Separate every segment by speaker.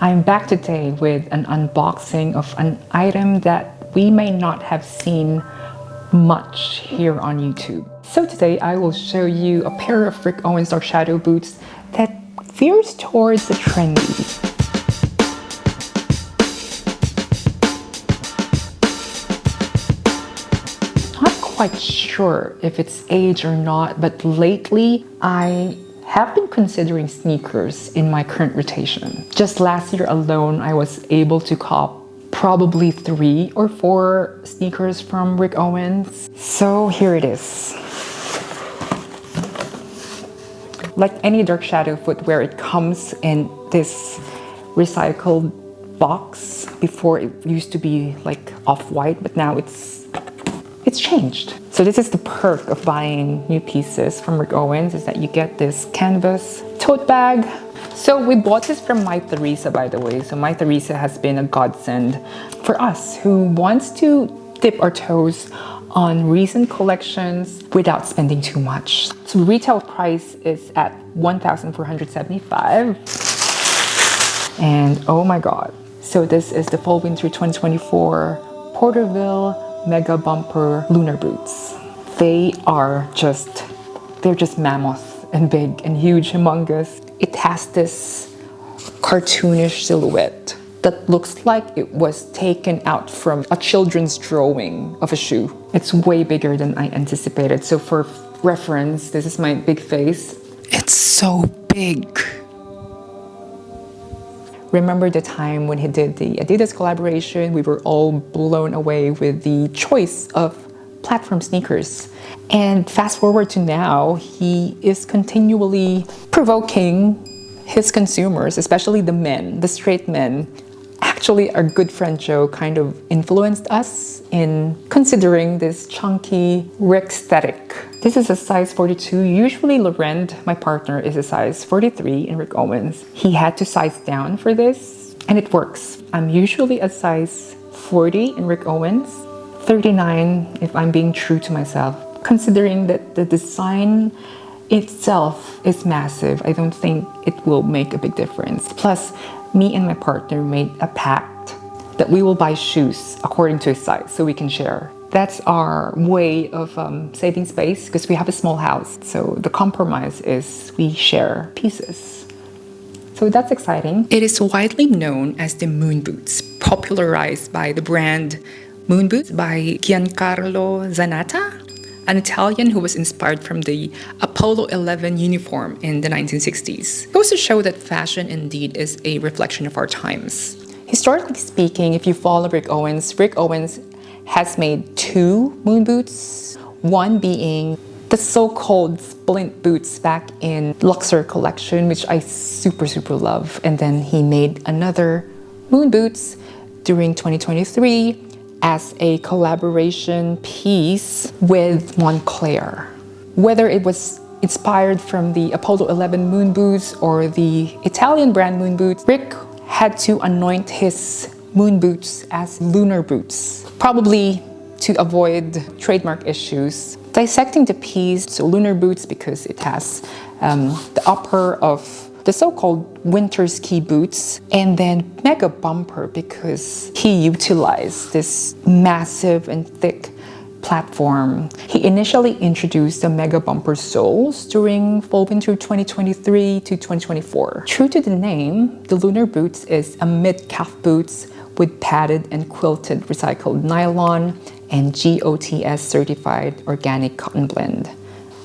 Speaker 1: I'm back today with an unboxing of an item that we may not have seen much here on YouTube. So today I will show you a pair of Rick Owens Dark Shadow boots that veers towards the trendy. Not quite sure if it's age or not, but lately I have been considering sneakers in my current rotation. Just last year alone, I was able to cop probably 3 or 4 sneakers from Rick Owens. So here it is. Like any Dark Shadow footwear, it comes in this recycled box. Before it used to be like off-white, but now it's changed. So this is the perk of buying new pieces from Rick Owens, is that you get this canvas tote bag. So we bought this from My Theresa, by the way. So My Theresa has been a godsend for us who wants to dip our toes on recent collections without spending too much. So retail price is at $1,475. And oh my God. So this is the Fall Winter 2024 Porterville Mega Bumper Lunar boots. They're just mammoth and big and huge, humongous. It has this cartoonish silhouette that looks like it was taken out from a children's drawing of a shoe. It's way bigger than I anticipated. So for reference, this is my big face. It's so big. Remember the time when he did the Adidas collaboration? We were all blown away with the choice of platform sneakers. And fast forward to now, he is continually provoking his consumers, especially the men, the straight men. Actually, our good friend Joe kind of influenced us in considering this chunky Rick aesthetic. This is a size 42. Usually Laurent, my partner, is a size 43 in Rick Owens. He had to size down for this, and it works. I'm usually a size 40 in Rick Owens, 39 if I'm being true to myself. Considering that the design itself is massive, I don't think it will make a big difference. Plus, me and my partner made a pact that we will buy shoes according to his size so we can share. That's our way of saving space because we have a small house. So the compromise is we share pieces. So that's exciting. It is widely known as the moon boots, popularized by the brand Moon Boots by Giancarlo Zanatta, an Italian who was inspired from the Apollo 11 uniform in the 1960s. It goes to show that fashion indeed is a reflection of our times. Historically speaking, if you follow Rick Owens has made 2 moon boots, one being the so-called splint boots back in Luxor collection, which I super love. And then he made another moon boots during 2023 as a collaboration piece with Moncler. Whether it was inspired from the Apollo 11 moon boots or the Italian brand moon boots, Rick had to anoint his moon boots as lunar boots, probably to avoid trademark issues. Dissecting the piece, so lunar boots because it has the upper of the so-called winter ski boots, and then mega bumper because he utilized this massive and thick platform. He initially introduced the mega bumper soles during fall winter 2023 to 2024. True to the name, the lunar boots is a mid-calf boots with padded and quilted recycled nylon and GOTS certified organic cotton blend.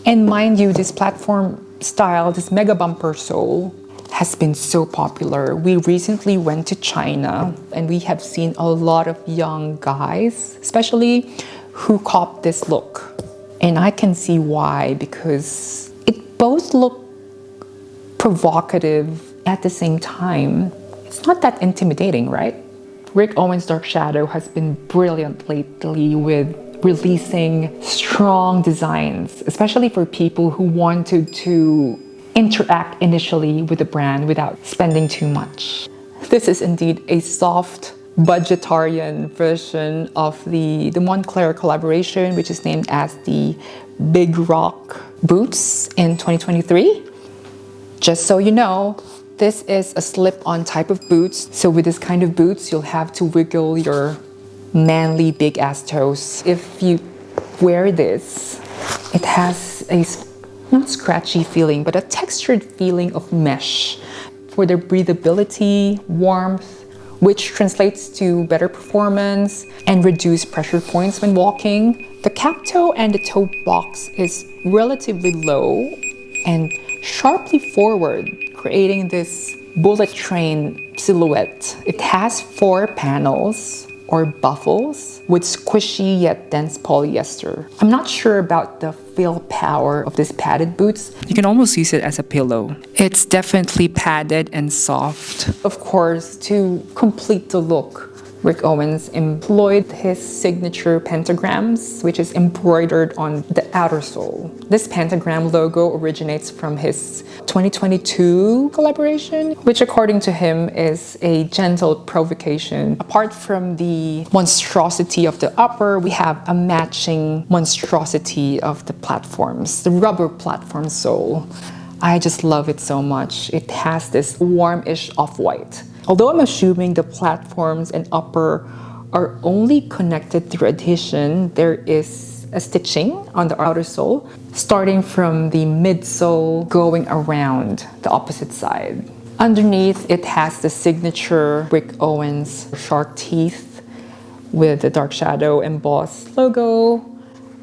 Speaker 1: And mind you, this platform style, this mega bumper sole, has been so popular. We recently went to China and we have seen a lot of young guys, especially, who cop this look. And I can see why, because it both look provocative at the same time. It's not that intimidating, right? Rick Owens Dark Shadow has been brilliant lately with releasing strong designs, especially for people who wanted to interact initially with the brand without spending too much. This is indeed a soft, budgetarian version of the Moncler collaboration, which is named as the Big Rock Boots in 2023. Just so you know, This is a slip-on type of boots. So with this kind of boots, you'll have to wiggle your manly big ass toes. If you wear this, it has a not scratchy feeling, but a textured feeling of mesh for the breathability, warmth, which translates to better performance and reduced pressure points when walking. The cap toe and the toe box is relatively low and sharply forward, creating this bullet train silhouette. It has 4 panels or buffles with squishy yet dense polyester. I'm not sure about the feel power of this padded boots. You can almost use it as a pillow. It's definitely padded and soft. Of course, to complete the look, Rick Owens employed his signature pentagrams, which is embroidered on the outer sole. This pentagram logo originates from his 2022 collaboration, which according to him is a gentle provocation. Apart from the monstrosity of the upper, we have a matching monstrosity of the platforms, the rubber platform sole. I just love it so much. It has this warmish off-white. Although I'm assuming the platforms and upper are only connected through adhesion, there is a stitching on the outer sole, starting from the midsole going around the opposite side. Underneath, it has the signature Rick Owens shark teeth with the Dark Shadow embossed logo,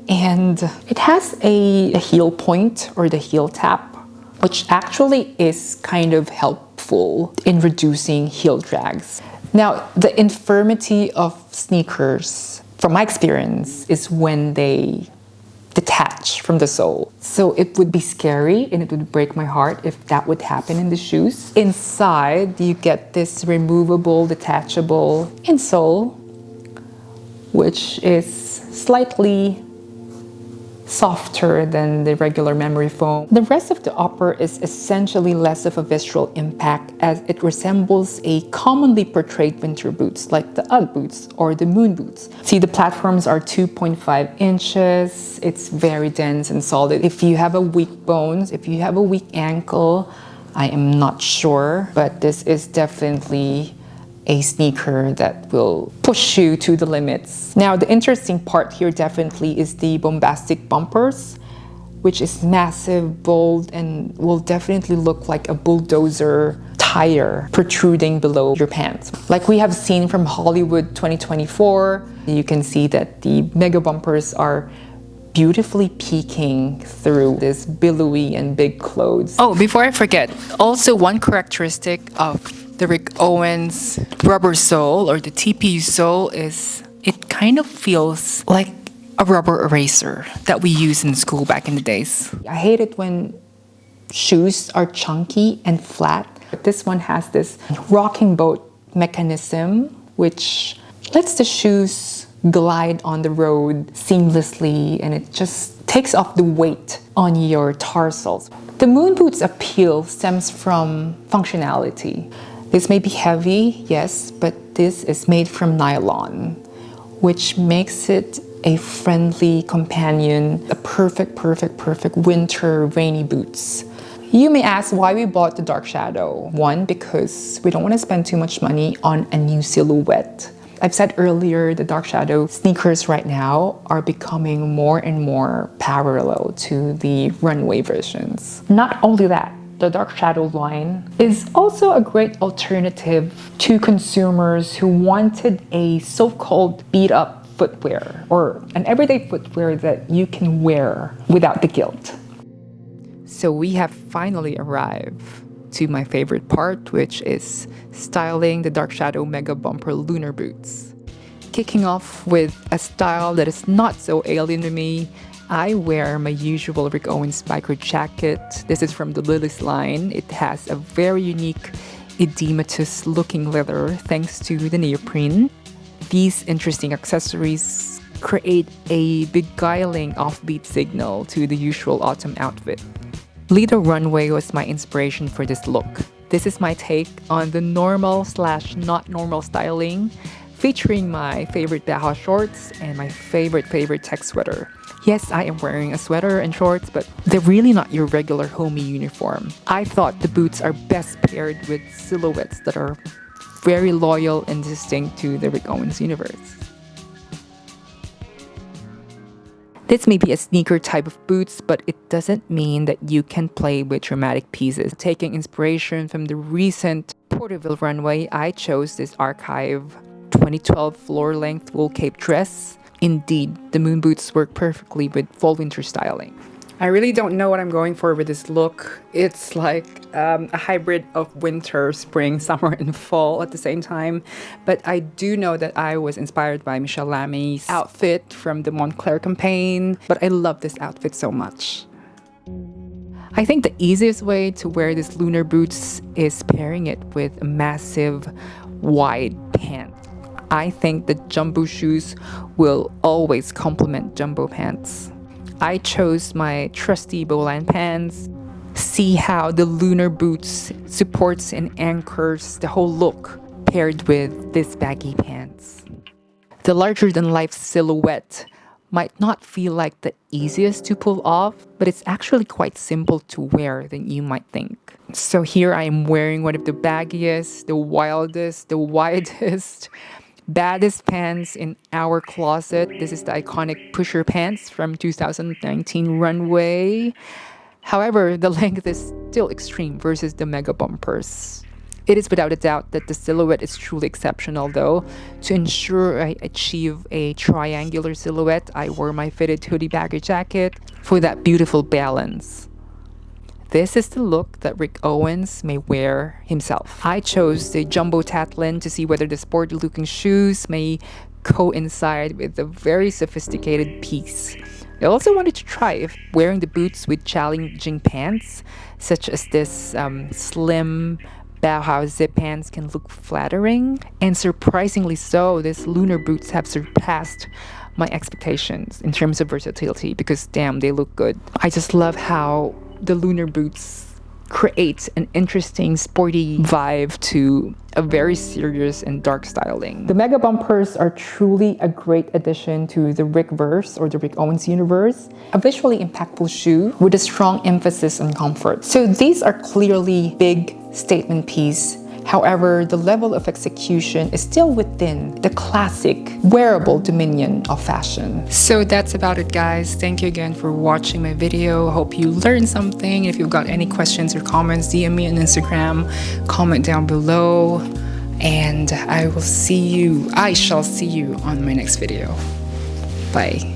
Speaker 1: and it has a heel point or the heel tap, which actually is kind of helpful in reducing heel drags. Now, the infirmity of sneakers, from my experience, is when they detach from the sole. So it would be scary and it would break my heart if that would happen in the shoes. Inside, you get this removable, detachable insole, which is slightly softer than the regular memory foam. The rest of the upper is essentially less of a visceral impact as it resembles a commonly portrayed winter boots like the Ugg boots or the moon boots. See, the platforms are 2.5 inches. It's very dense and solid. If you have a weak bones, if you have a weak ankle, I am not sure, but this is definitely a sneaker that will push you to the limits. Now, the interesting part here definitely is the bombastic bumpers, which is massive, bold, and will definitely look like a bulldozer tire protruding below your pants. Like we have seen from Hollywood 2024, you can see that the mega bumpers are beautifully peeking through this billowy and big clothes. Oh, before I forget, also one characteristic of the Rick Owens rubber sole or the TPU sole is it kind of feels like a rubber eraser that we used in school back in the days. I hate it when shoes are chunky and flat, but this one has this rocking boat mechanism which lets the shoes glide on the road seamlessly, and it just takes off the weight on your tarsals. The moon boots appeal stems from functionality. This may be heavy, yes, but this is made from nylon, which makes it a friendly companion, a perfect winter rainy boots. You may ask why we bought the Dark Shadow. One, because we don't want to spend too much money on a new silhouette. I've said earlier, the Dark Shadow sneakers right now are becoming more and more parallel to the runway versions. Not only that, the Dark Shadow line is also a great alternative to consumers who wanted a so-called beat-up footwear or an everyday footwear that you can wear without the guilt. So we have finally arrived to my favorite part, which is styling the Dark Shadow Mega Bumper Lunar Boots. Kicking off with a style that is not so alien to me, I wear my usual Rick Owens biker jacket. This is from the Lilies line. It has a very unique edematous looking leather thanks to the neoprene. These interesting accessories create a beguiling offbeat signal to the usual autumn outfit. Lido Runway was my inspiration for this look. This is my take on the normal/not normal styling, featuring my favorite Baja shorts and my favorite tech sweater. Yes, I am wearing a sweater and shorts, but they're really not your regular homey uniform. I thought the boots are best paired with silhouettes that are very loyal and distinct to the Rick Owens universe. This may be a sneaker type of boots, but it doesn't mean that you can play with dramatic pieces. Taking inspiration from the recent Porterville runway, I chose this Archive 2012 floor-length wool cape dress. Indeed, the moon boots work perfectly with fall winter styling. I really don't know what I'm going for with this look. It's like a hybrid of winter, spring, summer, and fall at the same time. But I do know that I was inspired by Michelle Lamy's outfit from the Montclair campaign. But I love this outfit so much. I think the easiest way to wear these lunar boots is pairing it with a massive wide pant. I think the jumbo shoes will always complement jumbo pants. I chose my trusty Bolan pants. See how the lunar boots supports and anchors the whole look paired with this baggy pants. The larger-than-life silhouette might not feel like the easiest to pull off, but it's actually quite simple to wear than you might think. So here I am wearing one of the baggiest, the wildest, the widest, baddest pants in our closet. This is the iconic pusher pants from 2019 runway. However, the length is still extreme versus the mega bumpers. It is without a doubt that the silhouette is truly exceptional though. To ensure I achieve a triangular silhouette, I wore my fitted hoodie baggy jacket for that beautiful balance. This is the look that Rick Owens may wear himself. I chose the Jumbo Tatlin to see whether the sporty-looking shoes may coincide with the very sophisticated piece. I also wanted to try if wearing the boots with challenging pants, such as this slim Bauhaus zip pants, can look flattering. And surprisingly so, these lunar boots have surpassed my expectations in terms of versatility because damn, they look good. I just love how the lunar boots create an interesting sporty vibe to a very serious and dark styling. The mega bumpers are truly a great addition to the Rickverse or the Rick Owens universe, a visually impactful shoe with a strong emphasis on comfort. So these are clearly big statement piece. However, the level of execution is still within the classic wearable dominion of fashion. So that's about it, guys. Thank you again for watching my video. Hope you learned something. If you've got any questions or comments, DM me on Instagram, comment down below, and I shall see you on my next video. Bye.